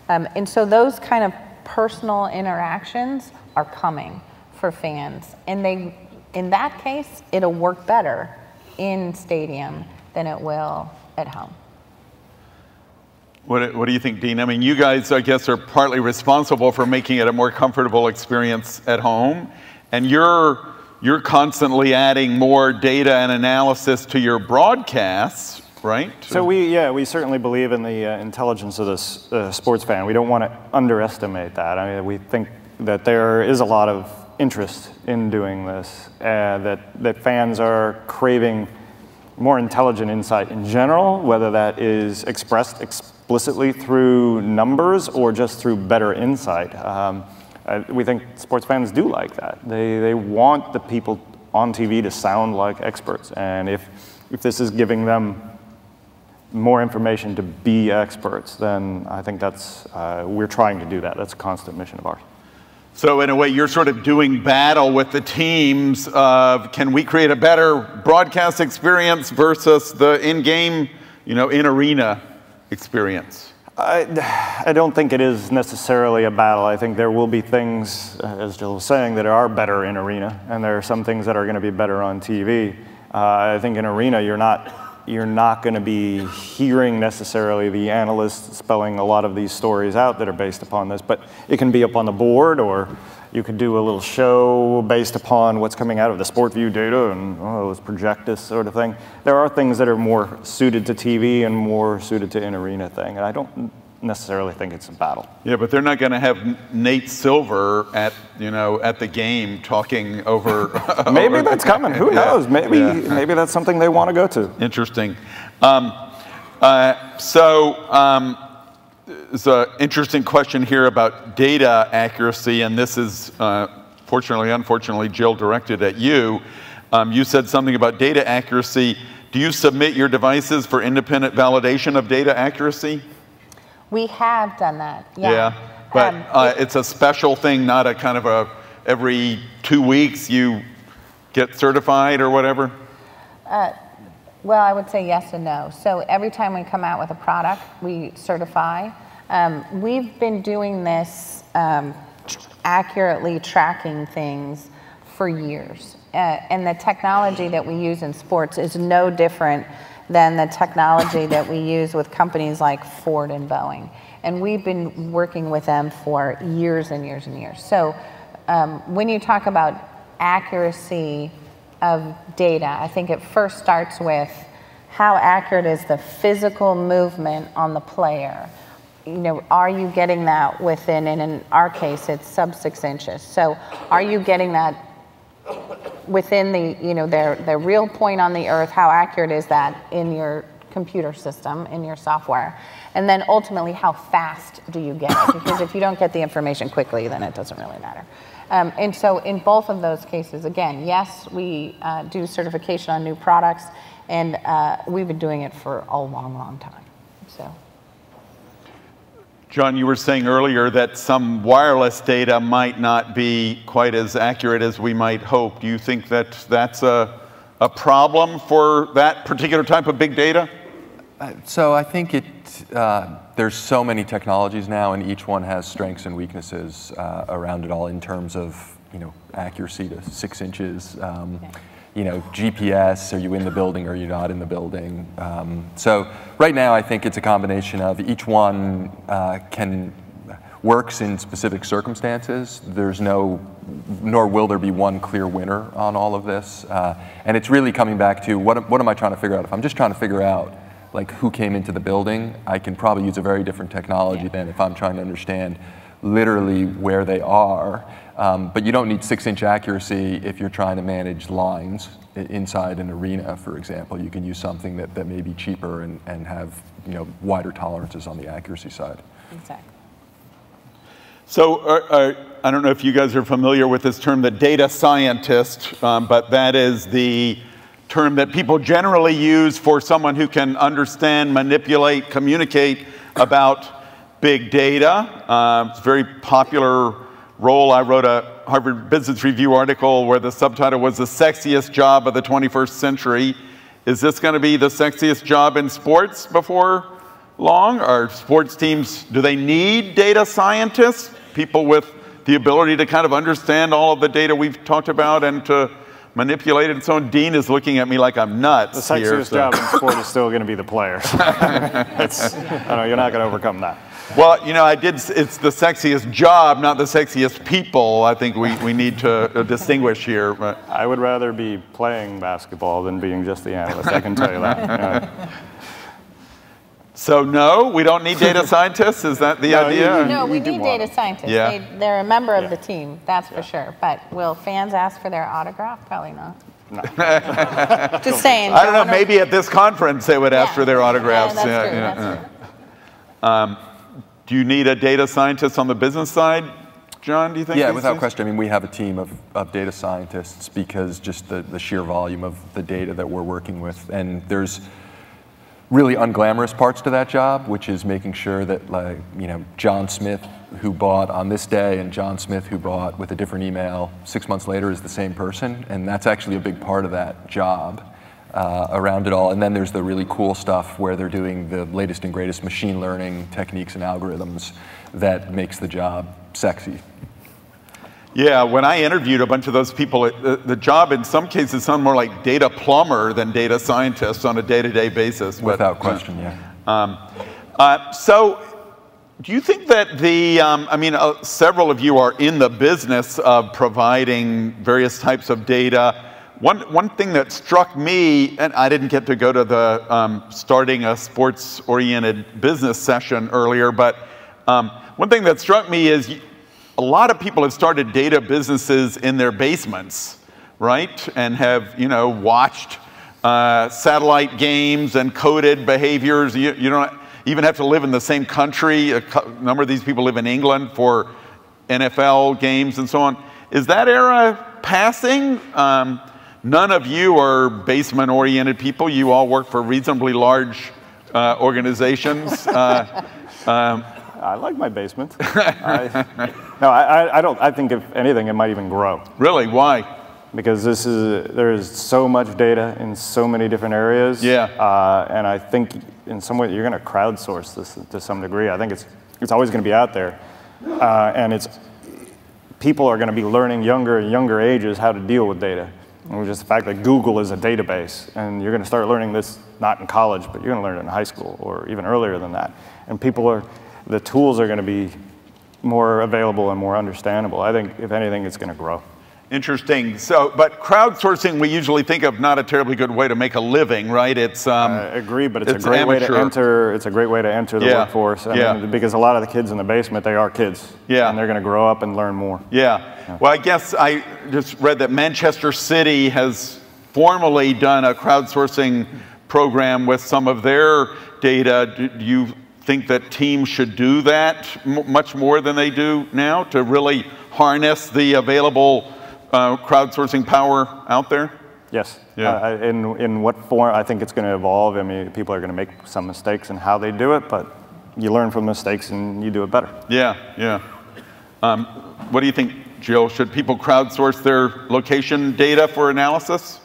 And so those kind of personal interactions are coming for fans, and in that case, it'll work better in stadium than it will at home. What do you think, Dean? I mean, you guys, I guess, are partly responsible for making it a more comfortable experience at home, and you're constantly adding more data and analysis to your broadcasts, right? So we certainly believe in the intelligence of the sports fan. We don't want to underestimate that. I mean, we think that there is a lot of interest in doing this, that fans are craving more intelligent insight in general, whether that is expressed explicitly through numbers or just through better insight. We think sports fans do like that. They want the people on TV to sound like experts, and if this is giving them more information to be experts, then I think we're trying to do that. That's a constant mission of ours. So in a way, you're sort of doing battle with the teams of, can we create a better broadcast experience versus the in-game, in-arena experience? I don't think it is necessarily a battle. I think there will be things, as Jill was saying, that are better in arena, and there are some things that are going to be better on TV. I think in arena, you're not going to be hearing necessarily the analysts spelling a lot of these stories out that are based upon this, but it can be up on the board, or you could do a little show based upon what's coming out of the SportView data and let's project this sort of thing. There are things that are more suited to TV and more suited to in-arena thing, and I don't necessarily think it's a battle. Yeah, but they're not going to have Nate Silver at the game talking over. Maybe that's coming. Who knows? Maybe that's something they want to go to. Interesting. There's an interesting question here about data accuracy, and this is fortunately, unfortunately, Jill, directed at you. You said something about data accuracy. Do you submit your devices for independent validation of data accuracy? We have done that, yeah. Yeah, but it's a special thing, not a kind of a every 2 weeks you get certified or whatever? Well, I would say yes and no. So every time we come out with a product, we certify. We've been doing this accurately tracking things for years. And the technology that we use in sports is no different than the technology that we use with companies like Ford and Boeing. And we've been working with them for years and years and years. So when you talk about accuracy of data, I think it first starts with how accurate is the physical movement on the player. You know, are you getting that within, and in our case, it's sub 6 inches. So are you getting that within the, you know, their real point on the earth? How accurate is that in your computer system, in your software? And then ultimately, how fast do you get it? Because if you don't get the information quickly, then it doesn't really matter. And so in both of those cases, again, yes, we do certification on new products, and we've been doing it for a long, long time. So. John, you were saying earlier that some wireless data might not be quite as accurate as we might hope. Do you think that that's a problem for that particular type of big data? So I think there's so many technologies now, and each one has strengths and weaknesses around it all in terms of, you know, accuracy to 6 inches. You know, GPS, are you in the building or are you not in the building? So right now I think it's a combination of each one works in specific circumstances. There's nor will there be one clear winner on all of this. And it's really coming back to what am I trying to figure out? If I'm just trying to figure out like who came into the building, I can probably use a very different technology than if I'm trying to understand literally where they are. But you don't need 6-inch accuracy if you're trying to manage lines inside an arena, for example. You can use something that may be cheaper and have, you know, wider tolerances on the accuracy side. Exactly. So I don't know if you guys are familiar with this term, the data scientist, but that is the term that people generally use for someone who can understand, manipulate, communicate about big data. It's a very popular role. I wrote a Harvard Business Review article where the subtitle was "The Sexiest Job of the 21st Century." Is this going to be the sexiest job in sports before long? Are sports teams, do they need data scientists? People with the ability to kind of understand all of the data we've talked about and to manipulate it and so on. Dean is looking at me like I'm nuts. The sexiest job in sport is still going to be the players. I don't know, you're not going to overcome that. Well, you know, it's the sexiest job, not the sexiest people. I think we need to distinguish here. But. I would rather be playing basketball than being just the analyst, I can tell you that. So no, we don't need data scientists? Is that the idea? No, we need data scientists. Yeah. They're a member of the team, that's for sure. But will fans ask for their autograph? Probably not. No. Just saying. I don't know, maybe at this conference they would ask for their autographs. Yeah, that's true. Do you need a data scientist on the business side, John, do you think? Yeah, without question. I mean, we have a team of data scientists because just the sheer volume of the data that we're working with. And there's really unglamorous parts to that job, which is making sure that, like, you know, John Smith, who bought on this day, and John Smith, who bought with a different email 6 months later, is the same person. And that's actually a big part of that job. Around it all. And then there's the really cool stuff where they're doing the latest and greatest machine learning techniques and algorithms that makes the job sexy. Yeah, when I interviewed a bunch of those people, the job in some cases sounded more like data plumber than data scientist on a day-to-day basis. Without question, yeah. So do you think that several of you are in the business of providing various types of data. One thing that struck me, and I didn't get to go to the starting a sports-oriented business session earlier, but one thing that struck me is a lot of people have started data businesses in their basements, right? And have, you know, watched satellite games and coded behaviors. You don't even have to live in the same country. A number of these people live in England for NFL games and so on. Is that era passing? None of you are basement-oriented people. You all work for reasonably large organizations. I like my basement. I don't. I think if anything, it might even grow. Really? Why? Because there is so much data in so many different areas. Yeah. And I think in some way you're going to crowdsource this to some degree. I think it's always going to be out there, and people are going to be learning younger and younger ages how to deal with data. And just the fact that Google is a database, and you're going to start learning this not in college, but you're going to learn it in high school or even earlier than that. And the tools are going to be more available and more understandable. I think, if anything, it's going to grow. Interesting. So, but crowdsourcing, we usually think of not a terribly good way to make a living, right? It's I agree, but it's a great way to enter. It's a great way to enter the workforce. Because a lot of the kids in the basement, they are kids. Yeah. And they're going to grow up and learn more. Yeah. Well, I guess I just read that Manchester City has formally done a crowdsourcing program with some of their data. Do you think that teams should do that much more than they do now to really harness the available crowdsourcing power out there? Yes. Yeah. In what form? I think it's going to evolve. I mean, people are going to make some mistakes in how they do it, but you learn from mistakes and you do it better. Yeah, yeah. What do you think, Jill? Should people crowdsource their location data for analysis?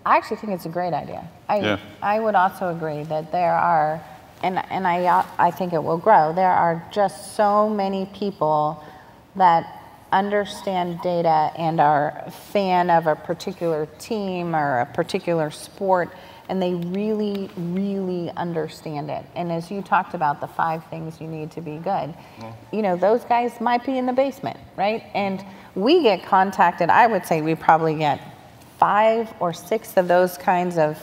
I actually think it's a great idea. I would also agree that there are, and I think it will grow, there are just so many people that understand data and are a fan of a particular team or a particular sport, and they really, really understand it. And as you talked about the 5 things you need to be good, you know, those guys might be in the basement, right? And we get contacted, I would say we probably get 5 or 6 of those kinds of,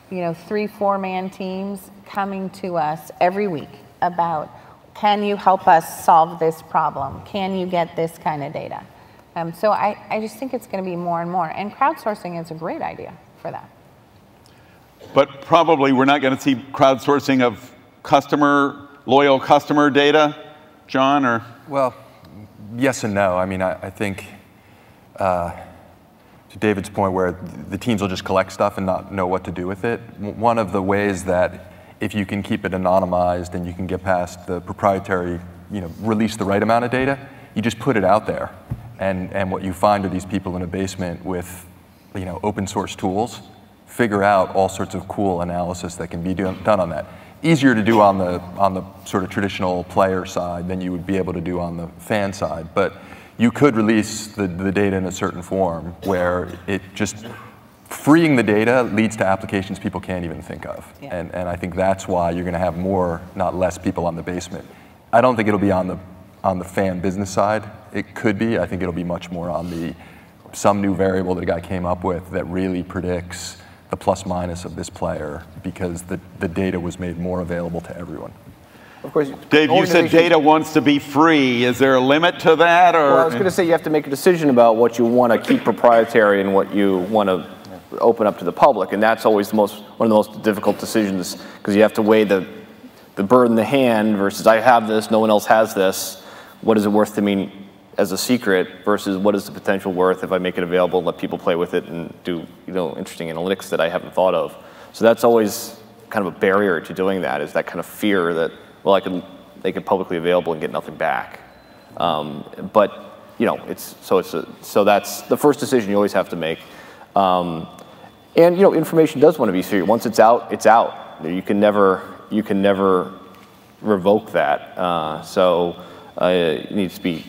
you know, 3-4 man teams coming to us every week about, can you help us solve this problem? Can you get this kind of data? So I just think it's going to be more and more. And crowdsourcing is a great idea for that. But probably we're not going to see crowdsourcing of loyal customer data, John, or? Well, yes and no. I mean, I think to David's point where the teams will just collect stuff and not know what to do with it, one of the ways that if you can keep it anonymized and you can get past the proprietary, you know, release the right amount of data, you just put it out there. And what you find are these people in a basement with, you know, open source tools, figure out all sorts of cool analysis that can be done on that. Easier to do on the sort of traditional player side than you would be able to do on the fan side. But you could release the data in a certain form where it just, freeing the data leads to applications people can't even think of. Yeah. And I think that's why you're going to have more, not less, people on the basement. I don't think it'll be on the fan business side. It could be. I think it'll be much more on some new variable that a guy came up with that really predicts the plus minus of this player because the data was made more available to everyone. Of course, Dave, you said data wants to be free. Is there a limit to that? Or? Well, I was going to say you have to make a decision about what you want to keep proprietary and what you want to open up to the public, and that's always one of the most difficult decisions because you have to weigh the bird in the hand versus I have this, no one else has this. What is it worth to me as a secret versus what is the potential worth if I make it available and let people play with it and do, you know, interesting analytics that I haven't thought of. So that's always kind of a barrier to doing that, is that kind of fear that, well, I can make it publicly available and get nothing back. But you know, so that's the first decision you always have to make. And you know, information does want to be secret. Once it's out, it's out. You can never revoke that. So it needs to be,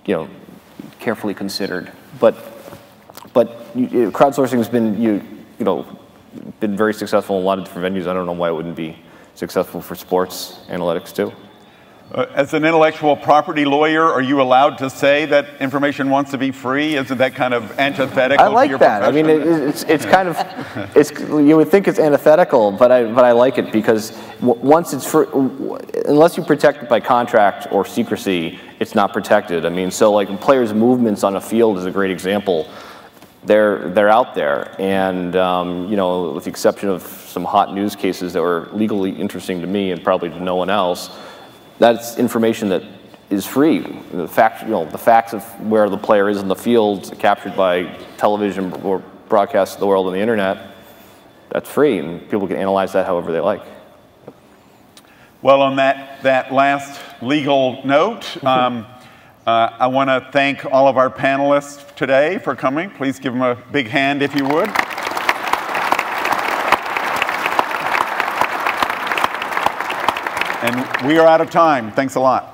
you know, carefully considered. But crowdsourcing has been been very successful in a lot of different venues. I don't know why it wouldn't be successful for sports analytics too. As an intellectual property lawyer, are you allowed to say that information wants to be free? Isn't that kind of antithetical to your profession? I mean, it's kind of, you would think it's antithetical, but I like it because once it's free, unless you protect it by contract or secrecy, it's not protected. I mean, so like players' movements on a field is a great example. They're out there, and you know, with the exception of some hot news cases that were legally interesting to me and probably to no one else, that's information that is free. The facts of where the player is in the field, captured by television or broadcast to the world on the internet, that's free, and people can analyze that however they like. Well, on that last legal note, I want to thank all of our panelists today for coming. Please give them a big hand if you would. And we are out of time. Thanks a lot.